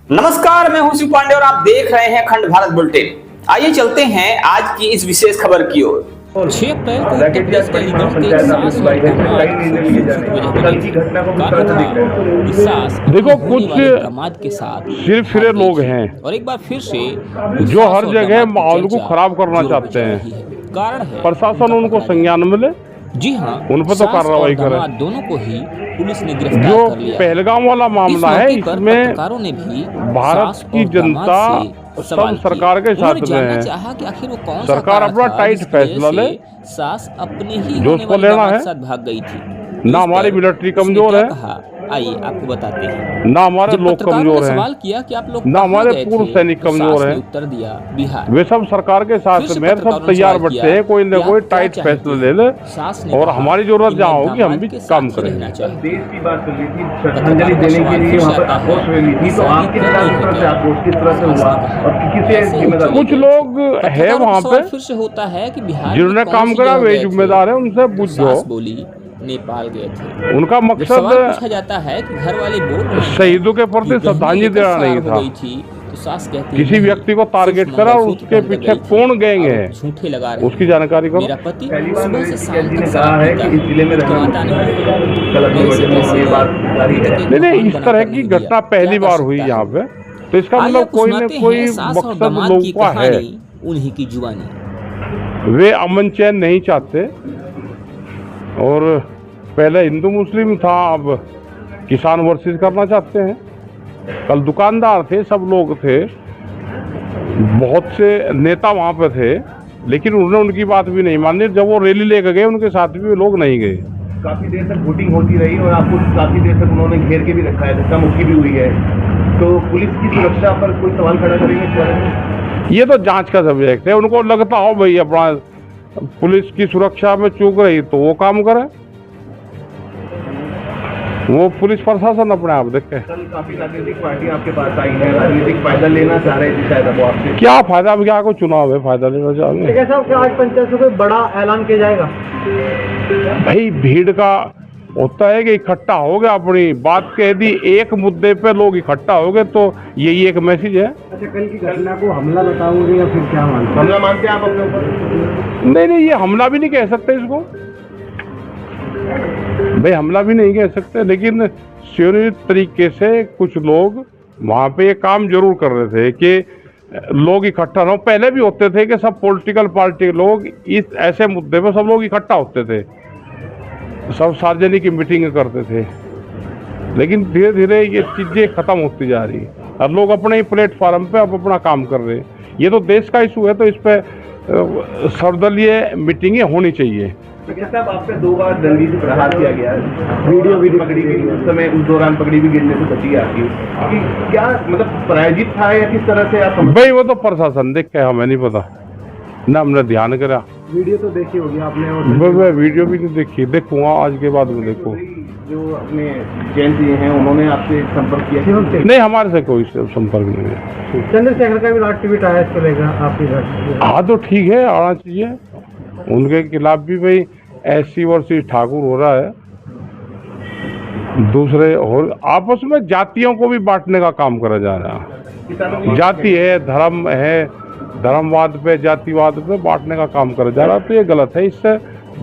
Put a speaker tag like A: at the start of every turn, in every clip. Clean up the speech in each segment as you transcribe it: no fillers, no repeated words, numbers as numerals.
A: नमस्कार, मैं हूं शिव पांडे और आप देख रहे हैं खंड भारत बुलेटिन। आइए चलते हैं आज की इस विशेष खबर की ओर।
B: 6 अप्रैल को उत्तर प्रदेश के अलीगढ़ के सास और
C: देखो कुछ
B: दामाद के साथ
C: सिर फिरे लोग हैं
B: और एक बार फिर से
C: जो हर जगह माहौल को खराब करना चाहते हैं।
B: कारण है
C: प्रशासन उनको संज्ञान में ले,
B: जी हाँ,
C: उन पर तो कार्रवाई करे।
B: दोनों को ही पुलिस ने गिरफ्तार
C: जो
B: कर लिया।
C: पहलगाम वाला मामला है, इसमें
B: पत्रकारों ने भी
C: भारत की जनता सब सरकार के साथ में है।
B: चाहा कि आखिर वो कौन
C: सरकार अपना टाइट फैसला ले,
B: सास अपने ही
C: जो उसको लेना है।
B: साथ भाग गई थी।
C: ना हमारी मिलिट्री कमजोर है,
B: आइए आपको बताते हैं।
C: ना हमारे लोग कमजोर हैं,
B: सवाल किया कि आप लोग
C: ना हमारे पूर्व सैनिक कमजोर हैं।
B: उत्तर दिया बिहार।
C: वे सब सरकार के साथ में सब तैयार बैठते हैं, कोई न कोई टाइट फैसला ले ले और हमारी जरूरत जहाँ होगी हम भी काम करेंगे।
D: देश की बात चल रही थी, श्रद्धांजलि देने के लिए वहाँ पर आक्रोश रैली थी, तो आपकी तरफ से आक्रोश किस तरह से हुआ और किसे जिम्मेदार?
C: कुछ लोग है वहाँ पे
B: फिर से होता है कि बिहार
C: जिन्होंने काम करा वे जिम्मेदार है, उनसे पूछो।
B: बोली नेपाल गए थे।
C: उनका मकसद
B: पूछा जाता है कि घर वाले बोल रहे हैं
C: शहीदों के प्रति श्रद्धांजलि देना नहीं था।
B: तो सास कहती
C: किसी व्यक्ति को टारगेट करा और उसके पीछे कौन गैंग है
B: झूठे लगा रहे
C: उसकी जानकारी करो।
B: मेरा पति
D: पहली बार
B: सुबह से शाम
D: जी
B: तक
D: ने कहा है कि इस जिले में
C: नहीं, इस तरह की घटना पहली बार हुई यहाँ पे, तो इसका मतलब कोई न कोई मकसद लोगों का है।
B: उन्हीं की जुबानी
C: वे अमन चैन नहीं चाहते और पहले हिंदू मुस्लिम था, अब किसान वर्सेस करना चाहते हैं। कल दुकानदार थे, सब लोग थे, बहुत से नेता वहाँ पे थे, लेकिन उन्होंने उनकी बात भी नहीं मानी। जब वो रैली लेकर गए उनके साथ भी लोग नहीं गए।
D: काफी देर तक वोटिंग होती रही और आपको काफी देर तक उन्होंने घेर के भी रखा है, धक्का मुक्की भी हुई है, तो पुलिस की सुरक्षा पर कोई सवाल खड़ा करेंगे इस बारे में?
C: ये तो जांच का सब्जेक्ट है। उनको लगता हो भाई अपना पुलिस की सुरक्षा में चूक रही तो वो काम करे, वो पुलिस प्रशासन अपने आप देखे।
D: कल काफी राजनीतिक पार्टी आपके पास आई है, राजनीतिक फायदा लेना चाह रहे थे शायद वो आपसे।
C: क्या फायदा? अब क्या को चुनाव है, फायदा लेना चाहेंगे?
D: कैसा आज पंचायत में बड़ा ऐलान किया जाएगा?
C: भाई भीड़ का होता है कि इकट्ठा हो गया, अपनी बात कह दी, एक मुद्दे पे लोग इकट्ठा हो गए तो यही एक मैसेज है।
D: अच्छा, कल की घटना को हमला बताओगे या फिर क्या मानते? हमला मानते हैं आप अपने ऊपर?
C: नहीं, ये हमला भी नहीं कह सकते इसको भाई, हमला भी नहीं कह सकते, लेकिन सुनियोजित तरीके से कुछ लोग वहाँ पे ये काम जरूर कर रहे थे कि लोग इकट्ठा ना हो। पहले भी होते थे कि सब पॉलिटिकल पार्टी के लोग इस ऐसे मुद्दे पे सब लोग इकट्ठा होते थे, सब सार्वजनिक मीटिंग करते थे, लेकिन धीरे धीरे ये चीज़ें खत्म होती जा रही है और लोग अपने ही प्लेटफॉर्म पे अब अपना काम कर रहे हैं। ये तो देश का इशू है, तो इस पर सर्वदलीय मीटिंगें होनी चाहिए।
D: साहब, आप पे 2 बार दंडी से प्रहार किया गया है, वीडियो पकड़ी गई, उस समय उस दौरान पकड़ी भी गिरने से बची है आपकी, कि क्या मतलब प्रायोजित था या किस तरह से आप?
C: भाई वो तो प्रशासन देख के, हमें नहीं पता ना, हमने ध्यान करा।
D: वीडियो तो देखी होगी आपने?
C: मैं वीडियो भी नहीं देखी, देखूंगा आज के बाद में। देखो
D: जो अपने जैन जी हैं उन्होंने आपसे संपर्क किया?
C: नहीं, हमारे से कोई संपर्क नहीं है।
D: चंद्रशेखर का भी एक्टिविटी आया इसको लेकर आपके घर?
C: हाँ तो ठीक है, आना चाहिए। उनके खिलाफ भी भाई SC वर्सेस ठाकुर हो रहा है, दूसरे और आपस में जातियों को भी बांटने का काम करा जा रहा है। जाति है, धर्म है, धर्मवाद पे जातिवाद पे बांटने का काम करा जा रहा है, तो ये गलत है। इससे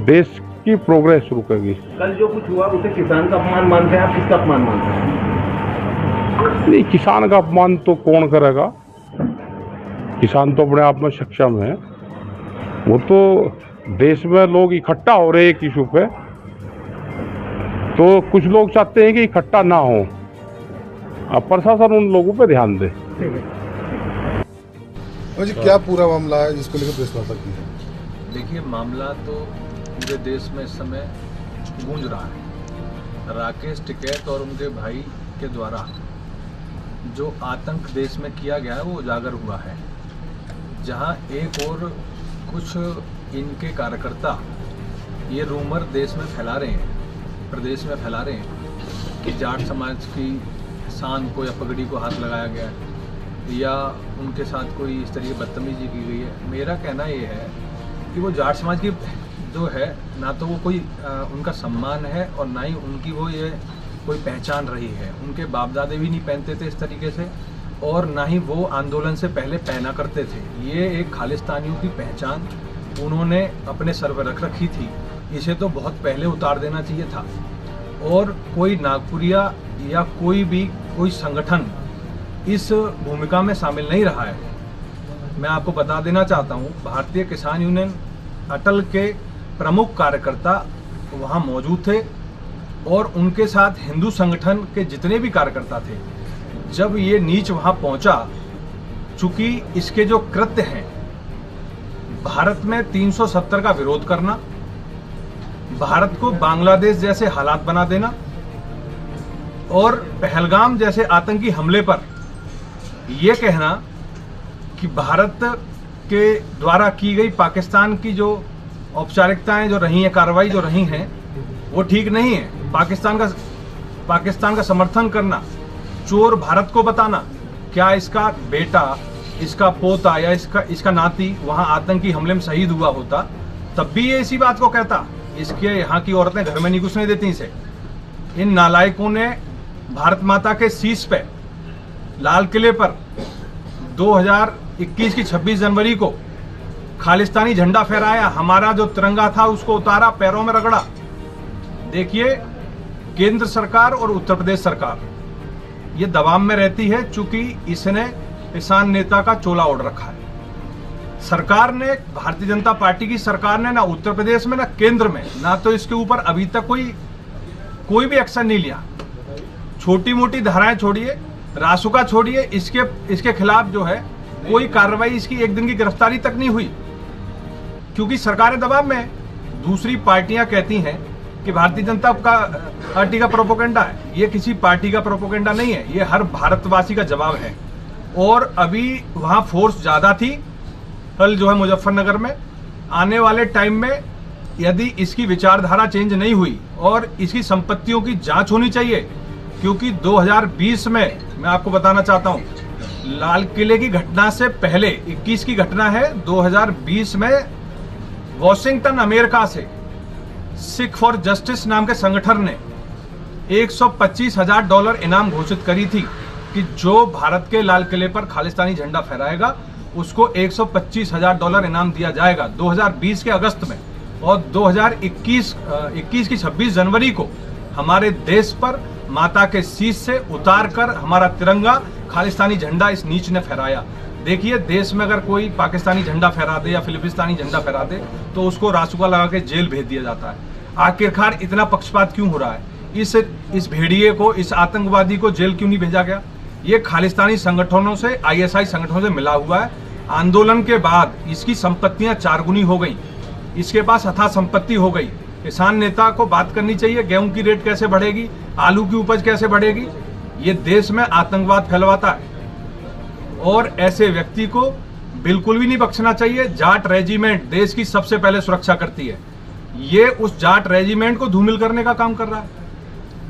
C: देश की प्रोग्रेस रुकेगी।
D: कल जो कुछ हुआ उसे किसान का अपमान मानते हैं आप? किसका अपमान मानते हैं?
C: नहीं, किसान का अपमान तो कौन करेगा? किसान तो अपने आप में सक्षम है। वो तो देश में लोग इकट्ठा हो रहे हैं एक इशू पे, तो कुछ लोग चाहते हैं कि इकट्ठा ना हो। अब प्रशासन उन लोगों पे ध्यान दे।
E: जी, क्या पूरा मामला है जिसको लेकर प्रेस वार्ता की है?
F: देखिए, मामला तो पूरे देश में इस समय गूंज रहा है। राकेश टिकैत और उनके भाई के द्वारा जो आतंक देश में किया गया है वो उजागर हुआ है, जहां एक और कुछ इनके कार्यकर्ता ये रूमर देश में फैला रहे हैं, प्रदेश में फैला रहे हैं कि जाट समाज की शान को या पगड़ी को हाथ लगाया गया है या उनके साथ कोई इस तरह की बदतमीजी की गई है। मेरा कहना ये है कि वो जाट समाज की जो है, ना तो वो कोई उनका सम्मान है और ना ही उनकी वो ये कोई पहचान रही है। उनके बाप दादे भी नहीं पहनते थे इस तरीके से और ना ही वो आंदोलन से पहले पहना करते थे। ये एक खालिस्तानियों की पहचान उन्होंने अपने सर पर रख रखी थी। इसे तो बहुत पहले उतार देना चाहिए था। और कोई नागपुरिया या कोई संगठन इस भूमिका में शामिल नहीं रहा है। मैं आपको बता देना चाहता हूँ, भारतीय किसान यूनियन अटल के प्रमुख कार्यकर्ता वहाँ मौजूद थे और उनके साथ हिंदू संगठन के जितने भी कार्यकर्ता थे। जब ये नीच वहाँ पहुँचा, चूंकि इसके जो कृत्य हैं, भारत में 370 का विरोध करना, भारत को बांग्लादेश जैसे हालात बना देना और पहलगाम जैसे आतंकी हमले पर यह कहना कि भारत के द्वारा की गई पाकिस्तान की जो औपचारिकताएं जो रही हैं, कार्रवाई जो रही हैं, वो ठीक नहीं है। पाकिस्तान का समर्थन करना, चोर भारत को बताना, क्या इसका बेटा, इसका पोता या इसका नाती वहां आतंकी हमले में शहीद हुआ होता तब भी ये इसी बात को कहता। इसके यहाँ की औरतें घर में नहीं घुसने देती इसे। इन नालायकों ने भारत माता के शीश पे लाल किले पर 2021 की 26 जनवरी को खालिस्तानी झंडा फहराया, हमारा जो तिरंगा था उसको उतारा, पैरों में रगड़ा। देखिए, केंद्र सरकार और उत्तर प्रदेश सरकार ये दबाव में रहती है, चूंकि इसने किसान नेता का चोला ओढ़ रखा है। सरकार ने, भारतीय जनता पार्टी की सरकार ने ना उत्तर प्रदेश में ना केंद्र में, ना तो इसके ऊपर अभी तक कोई भी एक्शन नहीं लिया। छोटी मोटी धाराएं छोड़िए, रासुका छोड़िए, इसके खिलाफ जो है कोई कार्रवाई, इसकी एक दिन की गिरफ्तारी तक नहीं हुई, क्योंकि सरकारें दबाव में है। दूसरी पार्टियां कहती हैं कि भारतीय जनता पार्टी का प्रोपोगेंडा है। ये किसी पार्टी का प्रोपोगेंडा नहीं है, ये हर भारतवासी का जवाब है। और अभी वहां फोर्स ज्यादा थी, कल जो है मुजफ्फरनगर में। आने वाले टाइम में यदि इसकी विचारधारा चेंज नहीं हुई और इसकी संपत्तियों की जांच होनी चाहिए, क्योंकि 2020 में मैं आपको बताना चाहता हूं, लाल किले की घटना से पहले 21 की घटना है, 2020 में वॉशिंगटन अमेरिका से सिख फॉर जस्टिस नाम के संगठन ने $125,000 इनाम घोषित करी थी कि जो भारत के लाल किले पर खालिस्तानी झंडा फहराएगा उसको $125,000 इनाम दिया जाएगा 2020 के अगस्त में। और 2021 की 26 जनवरी को हमारे देश पर माता के शीश से उतार कर हमारा तिरंगा, खालिस्तानी झंडा इस नीच ने फहराया। देखिए, देश में अगर कोई पाकिस्तानी झंडा फहरा दे या फिलिस्तीनी झंडा फहरा दे तो उसको रासुका लगा के जेल भेज दिया जाता है। आखिरकार इतना पक्षपात क्यों हो रहा है? इस भेड़िए को, इस आतंकवादी को जेल क्यों नहीं भेजा गया? ये खालिस्तानी संगठनों से, ISI संगठनों से मिला हुआ है। आंदोलन के बाद इसकी संपत्तियां 4 गुनी हो गई, इसके पास अथाह संपत्ति हो गई। किसान नेता को बात करनी चाहिए, गेहूं की रेट कैसे बढ़ेगी, आलू की उपज कैसे बढ़ेगी। ये देश में आतंकवाद फैलवाता है और ऐसे व्यक्ति को बिल्कुल भी नहीं बख्शना चाहिए। जाट रेजिमेंट देश की सबसे पहले सुरक्षा करती है, ये उस जाट रेजिमेंट को धूमिल करने का काम कर रहा है,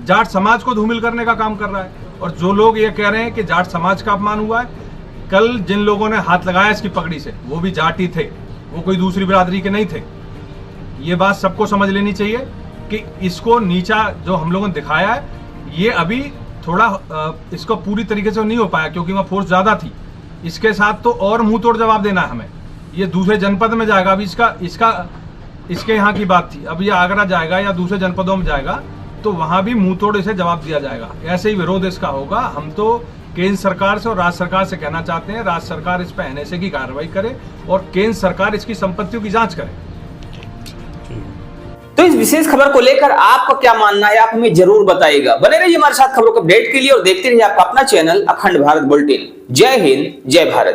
F: जाट समाज को धूमिल करने का काम कर रहा है। और जो लोग ये कह रहे हैं कि जाट समाज का अपमान हुआ है, कल जिन लोगों ने हाथ लगाया इसकी पगड़ी से वो भी जाट ही थे, वो कोई दूसरी बिरादरी के नहीं थे। ये बात सबको समझ लेनी चाहिए कि इसको नीचा जो हम लोगों ने दिखाया है, ये अभी थोड़ा इसको पूरी तरीके से नहीं हो पाया क्योंकि वहाँ फोर्स ज्यादा थी। इसके साथ तो और मुंह तोड़ जवाब देना है हमें। ये दूसरे जनपद में जाएगा, अभी इसके यहाँ की बात थी, अब ये आगरा जाएगा या दूसरे जनपदों में जाएगा तो वहां भी मुंह तोड़ इसे जवाब दिया जाएगा। ऐसे ही विरोध इसका होगा। हम तो केंद्र सरकार से और राज्य सरकार से कहना चाहते हैं, राज्य सरकार इस पर NSA की कार्रवाई करे और केंद्र सरकार इसकी संपत्तियों की जांच करे।
A: तो इस विशेष खबर को लेकर आपका क्या मानना है, आप हमें जरूर बताइएगा। बने रहिए हमारे साथ खबरों को अपडेट के लिए और देखते रहिए आपका अपना चैनल अखंड भारत बुलेटिन। जय हिंद, जय भारत।